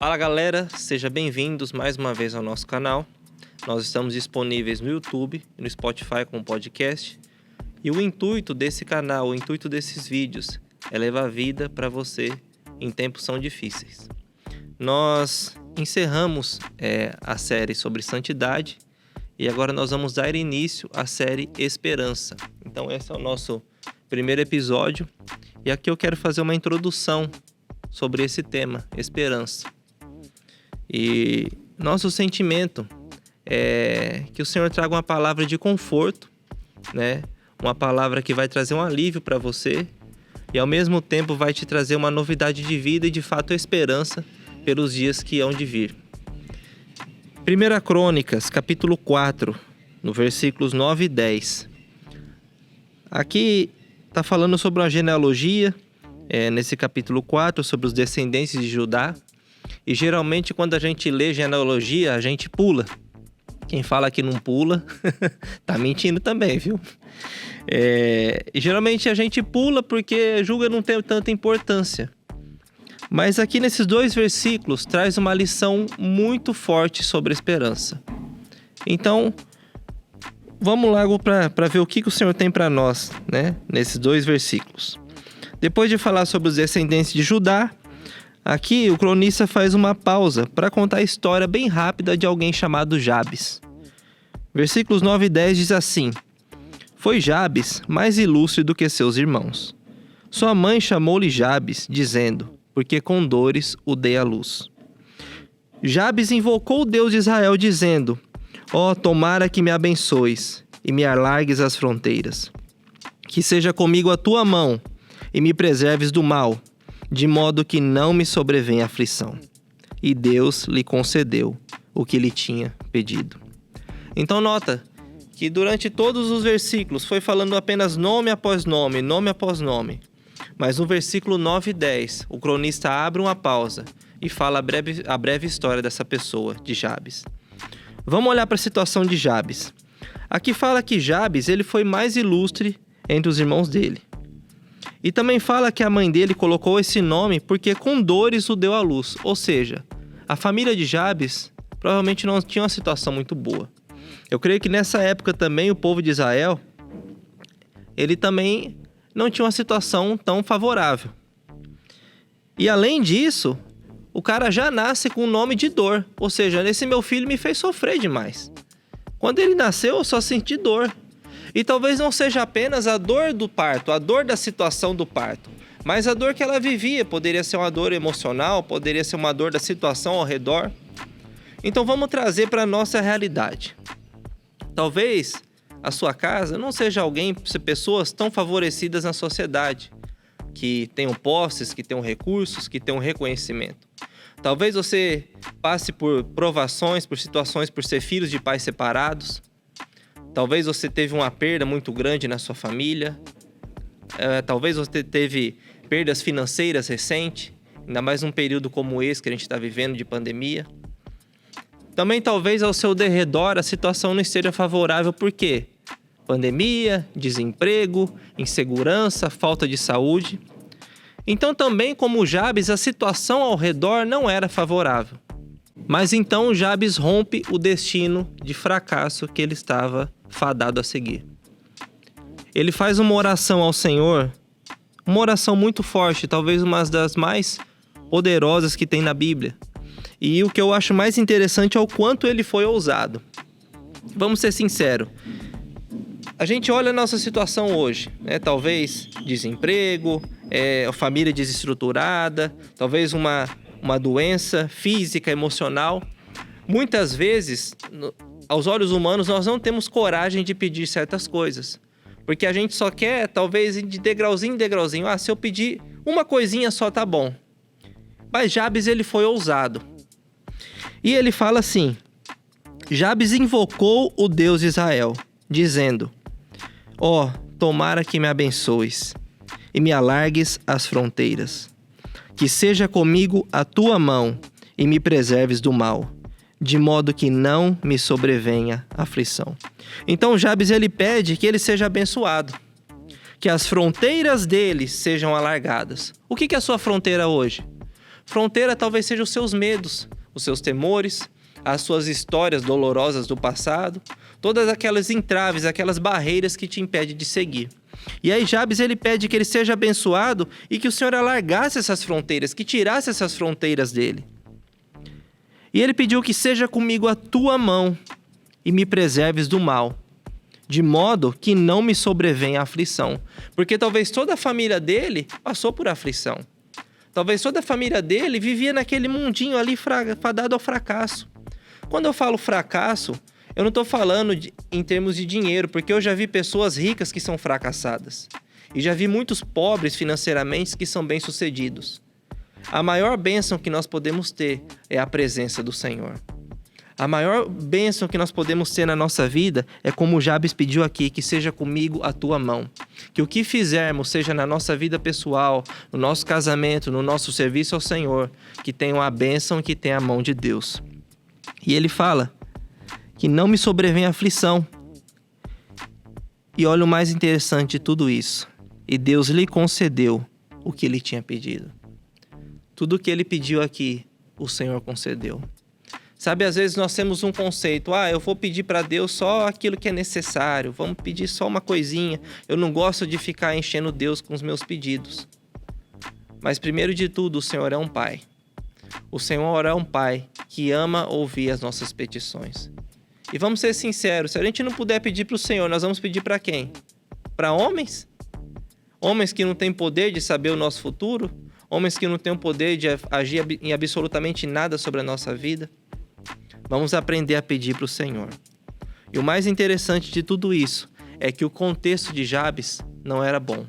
Fala galera, sejam bem-vindos mais uma vez ao nosso canal. Nós estamos disponíveis no YouTube e no Spotify com podcast. E o intuito desse canal, o intuito desses vídeos é levar vida para você em tempos tão difíceis. Nós encerramos a série sobre santidade e agora nós vamos dar início à série Esperança. Então esse é o nosso primeiro episódio e aqui eu quero fazer uma introdução sobre esse tema, esperança. E nosso sentimento é que o Senhor traga uma palavra de conforto, né? Uma palavra que vai trazer um alívio para você e ao mesmo tempo vai te trazer uma novidade de vida e de fato esperança pelos dias que hão de vir. 1 Crônicas, capítulo 4, no versículos 9 e 10. Aqui está falando sobre uma genealogia, nesse capítulo 4, sobre os descendentes de Judá. E geralmente quando a gente lê genealogia, a gente pula. Quem fala que não pula, tá mentindo também, viu? E geralmente a gente pula porque julga não ter tanta importância. Mas aqui nesses dois versículos traz uma lição muito forte sobre a esperança. Então, vamos logo para ver o que o Senhor tem para nós, né? Nesses dois versículos. Depois de falar sobre os descendentes de Judá, aqui o cronista faz uma pausa para contar a história bem rápida de alguém chamado Jabes. Versículos 9 e 10 diz assim: Foi Jabes mais ilustre do que seus irmãos. Sua mãe chamou-lhe Jabes, dizendo, porque com dores o dei à luz. Jabes invocou o Deus de Israel, dizendo, tomara que me abençoes e me alargues as fronteiras. Que seja comigo a tua mão e me preserves do mal, de modo que não me sobrevenha aflição. E Deus lhe concedeu o que lhe tinha pedido. Então nota que durante todos os versículos foi falando apenas nome após nome, nome após nome. Mas no versículo 9 e 10, o cronista abre uma pausa e fala a breve história dessa pessoa, de Jabes. Vamos olhar para a situação de Jabes. Aqui fala que Jabes ele foi mais ilustre entre os irmãos dele. E também fala que a mãe dele colocou esse nome porque com dores o deu à luz. Ou seja, a família de Jabes provavelmente não tinha uma situação muito boa. Eu creio que nessa época também o povo de Israel, ele também não tinha uma situação tão favorável. E além disso, o cara já nasce com o nome de dor. Ou seja, esse meu filho me fez sofrer demais. Quando ele nasceu, eu só senti dor. E talvez não seja apenas a dor do parto, a dor da situação do parto, mas a dor que ela vivia. Poderia ser uma dor emocional, poderia ser uma dor da situação ao redor. Então vamos trazer para a nossa realidade. Talvez a sua casa não seja pessoas tão favorecidas na sociedade, que tenham posses, que tenham recursos, que tenham reconhecimento. Talvez você passe por provações, por situações, por ser filho de pais separados. Talvez você teve uma perda muito grande na sua família. Talvez você teve perdas financeiras recentes, ainda mais num período como esse que a gente está vivendo de pandemia. Também talvez ao seu derredor a situação não esteja favorável. Por quê? Pandemia, desemprego, insegurança, falta de saúde. Então também como Jabes, a situação ao redor não era favorável. Mas então Jabes rompe o destino de fracasso que ele estava fadado a seguir. Ele faz uma oração ao Senhor, uma oração muito forte, talvez uma das mais poderosas que tem na Bíblia. E o que eu acho mais interessante é o quanto ele foi ousado. Vamos ser sinceros. A gente olha a nossa situação hoje, né? Talvez desemprego, a família desestruturada, talvez uma doença física, emocional. Muitas vezes, aos olhos humanos, nós não temos coragem de pedir certas coisas. Porque a gente só quer, talvez, de degrauzinho em degrauzinho. Se eu pedir uma coisinha só, tá bom. Mas Jabes, ele foi ousado. E ele fala assim: Jabes invocou o Deus de Israel, dizendo, tomara que me abençoes e me alargues as fronteiras. Que seja comigo a tua mão e me preserves do mal, de modo que não me sobrevenha aflição. Então Jabes ele pede que ele seja abençoado, que as fronteiras dele sejam alargadas. O que é a sua fronteira hoje? Fronteira talvez seja os seus medos, os seus temores, as suas histórias dolorosas do passado, todas aquelas entraves, aquelas barreiras que te impedem de seguir. E aí Jabes, ele pede que ele seja abençoado e que o Senhor alargasse essas fronteiras, que tirasse essas fronteiras dele. E ele pediu que seja comigo a tua mão e me preserves do mal, de modo que não me sobrevenha a aflição. Porque talvez toda a família dele passou por aflição. Talvez toda a família dele vivia naquele mundinho ali fadado ao fracasso. Quando eu falo fracasso, eu não estou falando em termos de dinheiro, porque eu já vi pessoas ricas que são fracassadas. E já vi muitos pobres financeiramente que são bem-sucedidos. A maior bênção que nós podemos ter é a presença do Senhor. A maior bênção que nós podemos ter na nossa vida é como Jabes pediu aqui, que seja comigo a tua mão. Que o que fizermos, seja na nossa vida pessoal, no nosso casamento, no nosso serviço ao Senhor, que tenha a bênção e que tenha a mão de Deus. E ele fala que não me sobrevenha aflição. E olha o mais interessante de tudo isso. E Deus lhe concedeu o que ele tinha pedido. Tudo o que ele pediu aqui, o Senhor concedeu. Sabe, às vezes nós temos um conceito, eu vou pedir para Deus só aquilo que é necessário, vamos pedir só uma coisinha, eu não gosto de ficar enchendo Deus com os meus pedidos. Mas primeiro de tudo, o Senhor é um Pai. O Senhor é um Pai que ama ouvir as nossas petições. E vamos ser sinceros, se a gente não puder pedir para o Senhor, nós vamos pedir para quem? Para homens? Homens que não têm poder de saber o nosso futuro? Homens que não têm o poder de agir em absolutamente nada sobre a nossa vida? Vamos aprender a pedir para o Senhor. E o mais interessante de tudo isso é que o contexto de Jabes não era bom.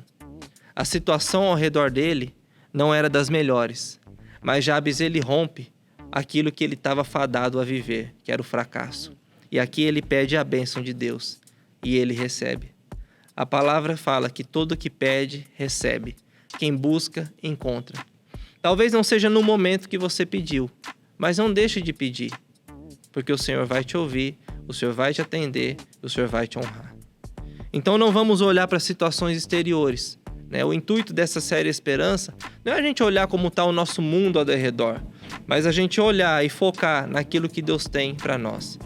A situação ao redor dele não era das melhores. Mas Jabes, ele rompe aquilo que ele estava fadado a viver, que era o fracasso. E aqui ele pede a bênção de Deus e ele recebe. A palavra fala que todo que pede, recebe. Quem busca, encontra. Talvez não seja no momento que você pediu, mas não deixe de pedir. Porque o Senhor vai te ouvir, o Senhor vai te atender, o Senhor vai te honrar. Então não vamos olhar para situações exteriores. O intuito dessa série Esperança não é a gente olhar como está o nosso mundo ao redor, mas a gente olhar e focar naquilo que Deus tem para nós.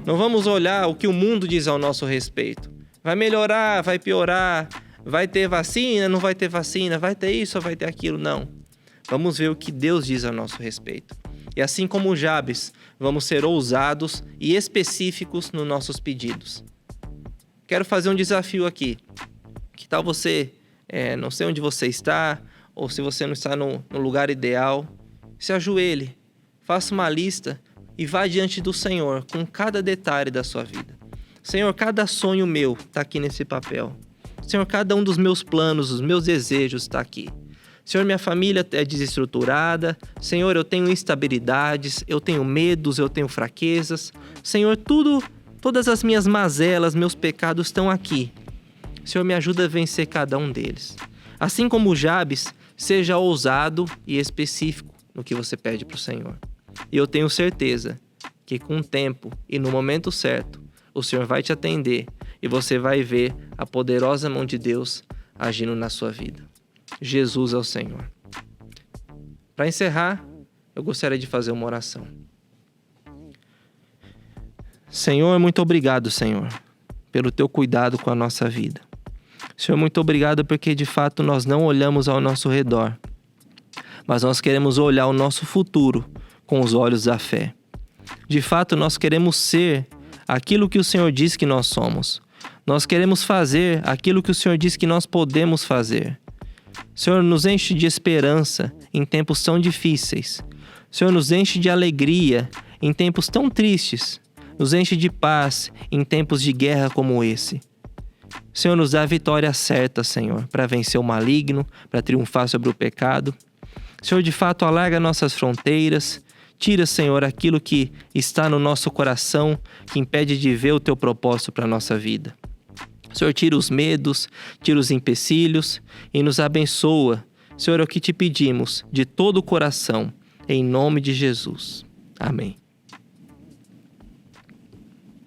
Não vamos olhar o que o mundo diz ao nosso respeito. Vai melhorar, vai piorar, vai ter vacina, não vai ter vacina, vai ter isso ou vai ter aquilo. Não. Vamos ver o que Deus diz a nosso respeito. E assim como Jabes, vamos ser ousados e específicos nos nossos pedidos. Quero fazer um desafio aqui. Que tal você, não sei onde você está, ou se você não está no lugar ideal, se ajoelhe, faça uma lista e vá diante do Senhor com cada detalhe da sua vida. Senhor, cada sonho meu está aqui nesse papel. Senhor, cada um dos meus planos, os meus desejos está aqui. Senhor, minha família é desestruturada. Senhor, eu tenho instabilidades, eu tenho medos, eu tenho fraquezas. Senhor, todas as minhas mazelas, meus pecados estão aqui. Senhor, me ajuda a vencer cada um deles. Assim como Jabes, seja ousado e específico no que você pede para o Senhor. E eu tenho certeza que com o tempo e no momento certo, o Senhor vai te atender e você vai ver a poderosa mão de Deus agindo na sua vida. Jesus é o Senhor. Para encerrar, eu gostaria de fazer uma oração. Senhor, muito obrigado, Senhor, pelo teu cuidado com a nossa vida. Senhor, muito obrigado porque de fato nós não olhamos ao nosso redor, mas nós queremos olhar o nosso futuro com os olhos da fé. De fato, nós queremos ser aquilo que o Senhor diz que nós somos. Nós queremos fazer aquilo que o Senhor diz que nós podemos fazer. Senhor, nos enche de esperança em tempos tão difíceis. Senhor, nos enche de alegria em tempos tão tristes. Nos enche de paz em tempos de guerra como esse. Senhor, nos dá a vitória certa, Senhor, para vencer o maligno, para triunfar sobre o pecado. Senhor, de fato, alarga nossas fronteiras. Tira, Senhor, aquilo que está no nosso coração, que impede de ver o teu propósito para a nossa vida. Senhor, tira os medos, tira os empecilhos e nos abençoa. Senhor, é o que te pedimos de todo o coração, em nome de Jesus. Amém.